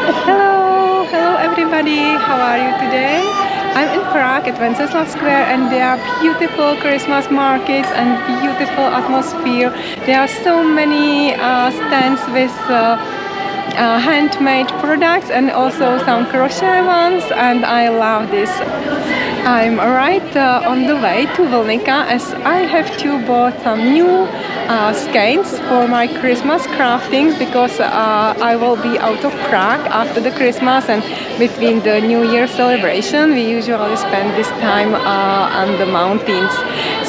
Hello everybody, how are you today? I'm in Prague at Wenceslav Square and there are beautiful Christmas markets and beautiful atmosphere. There are so many stands with handmade products and also some crochet ones, and I love this. I'm right on the way to Vilnica as I have to bought some new skeins for my Christmas crafting because I will be out of Prague after the Christmas, and between the New Year celebration we usually spend this time on the mountains.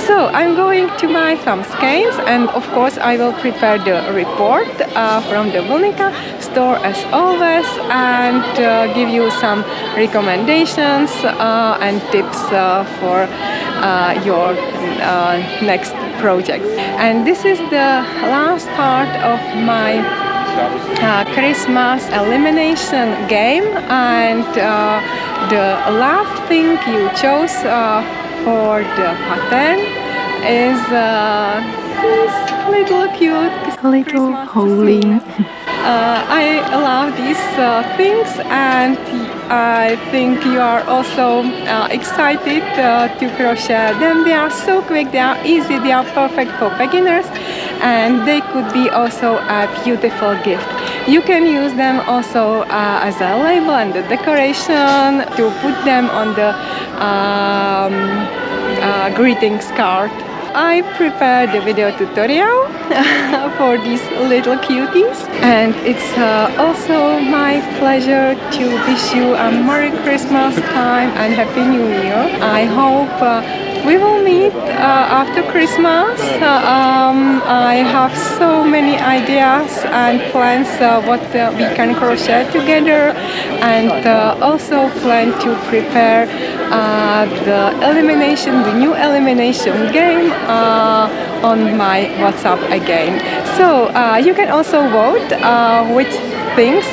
So I'm going to buy some skeins, and of course I will prepare the report from the Vilnica store as always, and give you some recommendations and tips for your next project. And this is the last part of my Christmas elimination game, and the last thing you chose for the pattern is this little cute little Holly. I love these things, and I think you are also excited to crochet them. They are so quick, they are easy, they are perfect for beginners, and they could be also a beautiful gift. You can use them also as a label and a decoration to put them on the greetings card. I prepared the video tutorial for these little cuties, and it's also my pleasure to wish you a Merry Christmas time and Happy New Year. I hope we will meet after Christmas. I have so many ideas and plans what we can crochet together, and also plan to prepare the new elimination game on my WhatsApp again. So you can also vote which things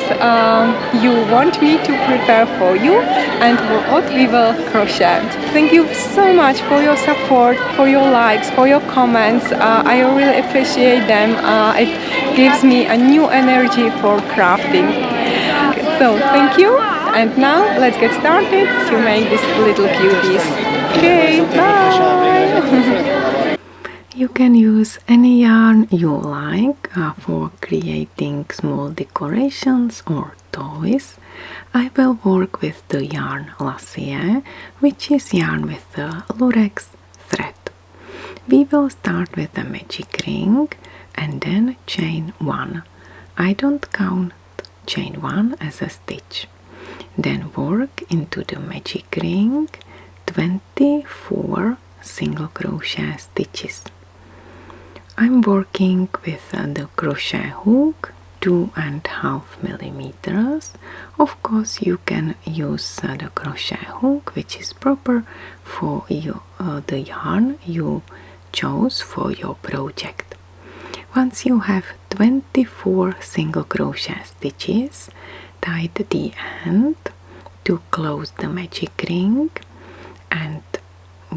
you want me to prepare for you and what we will crochet. Thank you so much for your support, for your likes, for your comments. I really appreciate them. It gives me a new energy for crafting. So thank you, and now let's get started to make these little cuties. Okay, bye! You can use any yarn you like for creating small decorations or toys. I will work with the yarn Lasie, which is yarn with the lurex thread. We will start with a magic ring and then chain 1. I don't count chain 1 as a stitch. Then work into the magic ring 24 single crochet stitches. I'm working with the crochet hook 2.5 millimeters. Of course you can use the crochet hook which is proper for the yarn you chose for your project. Once you have 24 single crochet stitches, tie the end to close the magic ring and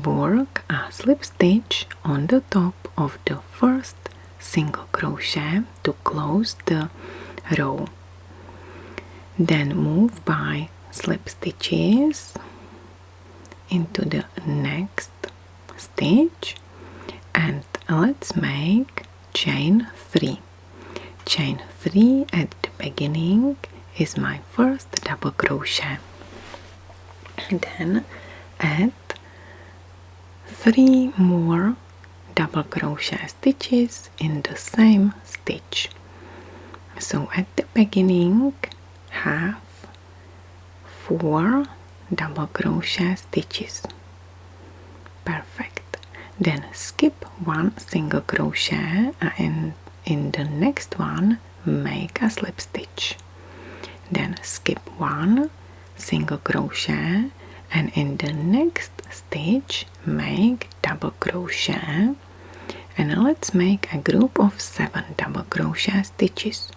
work a slip stitch on the top of the first single crochet to close the row. Then move by slip stitches into the next stitch, and let's make chain 3. Chain 3 at the beginning is my first double crochet. Then add 3 more double crochet stitches in the same stitch. So at the beginning have 4 double crochet stitches. Perfect. Then skip 1 single crochet and in the next one make a slip stitch. Then skip 1 single crochet and in the next stitch make double crochet, and let's make a group of 7 double crochet stitches.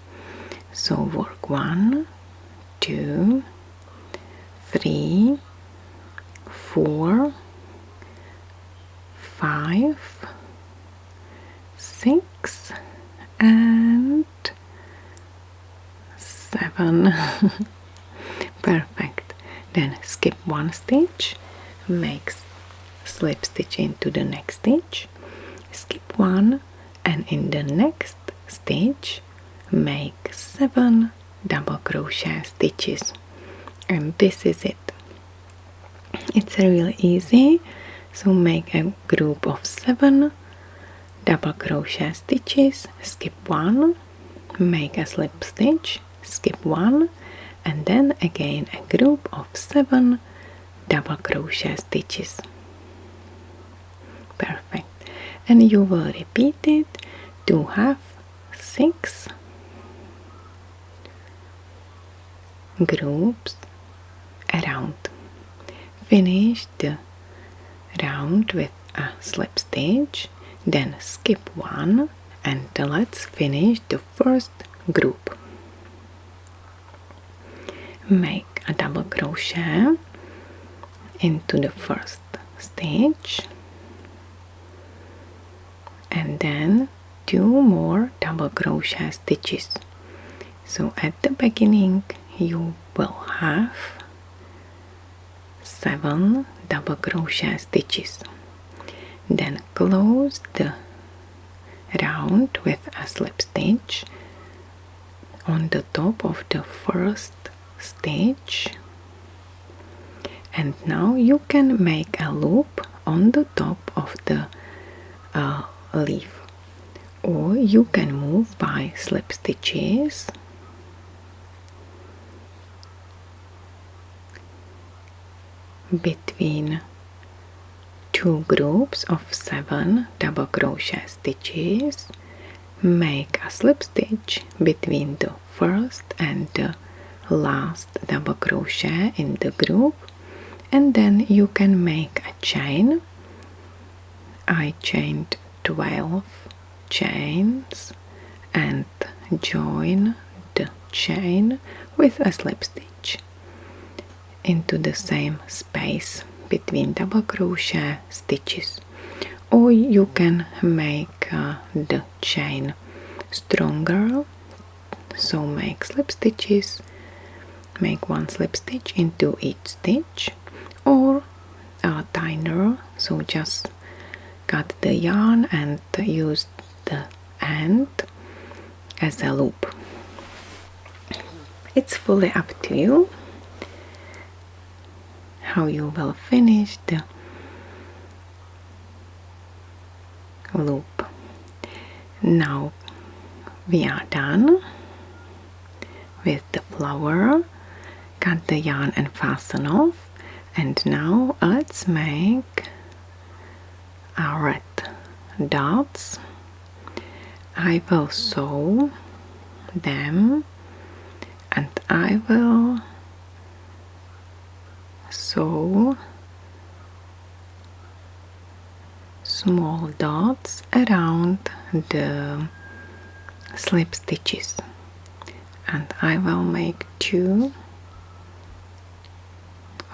So work 1, 2, 3, 4, 5, 6 and 7. Perfect. Then skip one stitch, make slip stitch into the next stitch, skip one, and in the next stitch make 7 double crochet stitches. And this is it. It's really easy. So make a group of 7 double crochet stitches, skip one, make a slip stitch, skip one, and then again a group of 7 double crochet stitches. Perfect. And you will repeat it to have 6 groups around. Finish the round with a slip stitch, then skip one, and let's finish the first group. Make a double crochet into the first stitch, and then 2 more double crochet stitches. So at the beginning you will have 7 double crochet stitches. Then close the round with a slip stitch on the top of the first stitch, and now you can make a loop on the top of the leaf, or you can move by slip stitches between 2 groups of 7 double crochet stitches. Make a slip stitch between the first and the last double crochet in the group, and then you can make a chain. I chained 12 chains and join the chain with a slip stitch into the same space between double crochet stitches, or you can make the chain stronger, so make slip stitches, make 1 slip stitch into each stitch, or tinier, so just cut the yarn and use the end as a loop. It's fully up to you how you will finish the loop. Now we are done with the flower. Cut the yarn and fasten off, and now let's make our red dots. I will sew them, and I will sew small dots around the slip stitches, and I will make 2,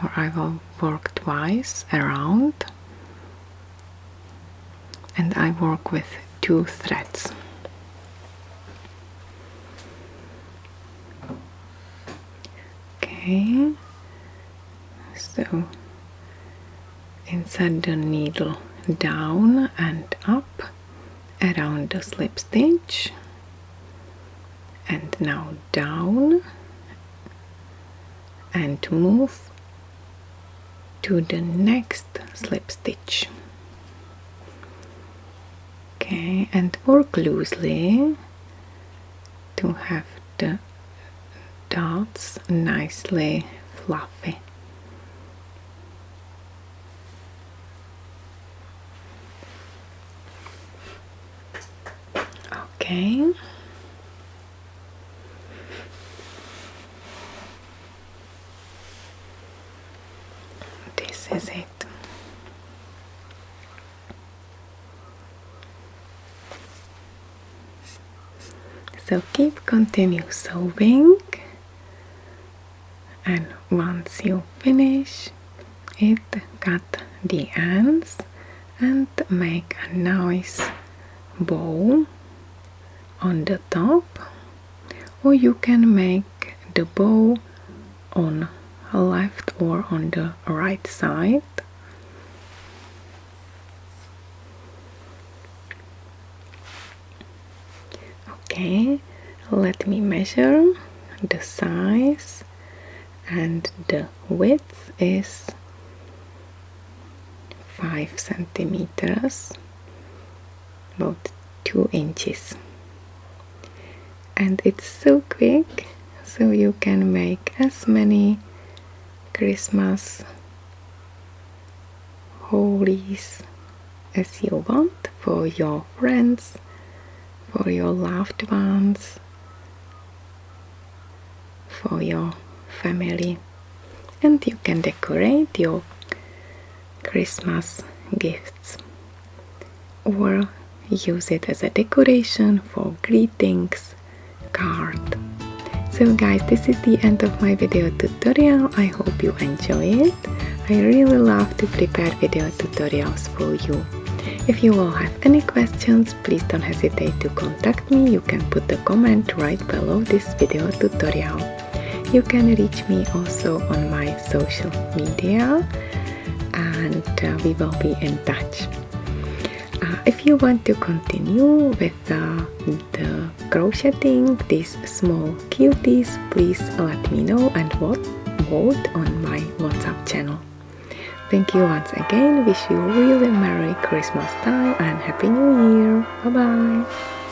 or I will work twice around, and I work with 2 threads. Okay, so insert the needle down and up around the slip stitch, and now down, and move to the next slip stitch. Okay, and work loosely to have the dots nicely fluffy. Okay. This is it. So continue sewing, and once you finish it, cut the ends and make a nice bow on the top, or you can make the bow on left or on the right side. Okay, let me measure the size, and the width is 5 centimeters, about 2 inches. And it's so quick, so you can make as many Christmas hollies as you want for your friends, for your loved ones, for your family, and you can decorate your Christmas gifts or use it as a decoration for greetings card. So guys, this is the end of my video tutorial. I hope you enjoy it. I really love to prepare video tutorials for you. If you all have any questions, please don't hesitate to contact me. You can put a comment right below this video tutorial. You can reach me also on my social media, and we will be in touch. If you want to continue with the crocheting these small cuties, please let me know and vote on my WhatsApp channel. Thank you once again. Wish you really Merry Christmas time and Happy New Year. Bye bye.